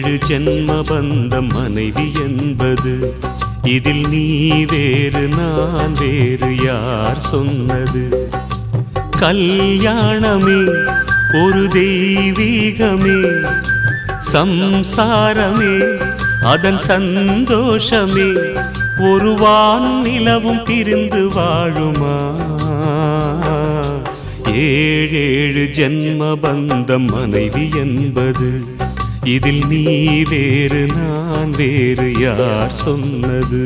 ஏழு ஜென்ம பந்தம் மனைவி என்பது, இதில் நீ வேறு நான் வேறு யார் சொன்னது? கல்யாணமே ஒரு தெய்வீகமே, சம்சாரமே அதன் சந்தோஷமே, ஒரு வானும் நிலவும் பிரிந்து வாழுமா? ஏழேழு ஜென்ம பந்தம் மனைவி என்பது, இதில் நீ வேறு நான் வேறு யார் சொன்னது?